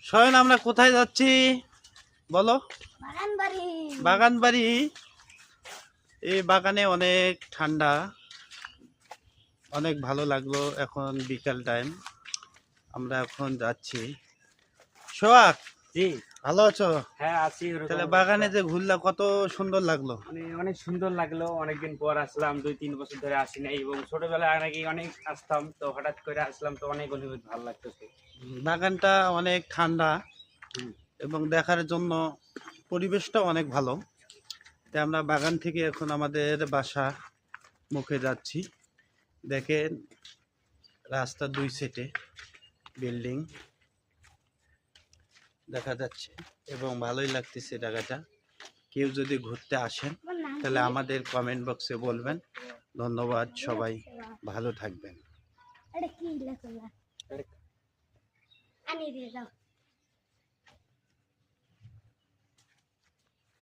শয়ন আমরা কোথায় যাচ্ছি বলো? বাগান বাড়ি। এই বাগানে অনেক ঠান্ডা, অনেক ভালো লাগলো। এখন বিকাল টাইম, আমরা এখন যাচ্ছি। সোহাগ, জি ভালো আছো? হ্যাঁ আছি। তাহলে বাগানে যে ঘুরলা কত সুন্দর লাগলো। অনেক সুন্দর লাগলো, অনেকদিন পর আসলাম, 2-3 বছর ধরে আসি নাই এবং ছোটবেলায় নাকি অনেক আসতাম, তো হঠাৎ করে আসলাম, তো অনেক অনুভূতি ভালো লাগতেছে। বাগানটা অনেক ঠান্ডা এবং দেখার জন্য পরিবেশটা অনেক ভালো। তাই আমরা বাগান থেকে এখন আমাদের বাসা মুখে যাচ্ছি। দেখেন রাস্তার দুই সাইডে বিল্ডিং দেখা যাচ্ছে এবং ভালোই লাগতেছে জায়গাটা। কেউ যদি ঘুরতে আসেন তাহলে আমাদের কমেন্ট বক্সে বলবেন। ধন্যবাদ, সবাই ভালো থাকবেন।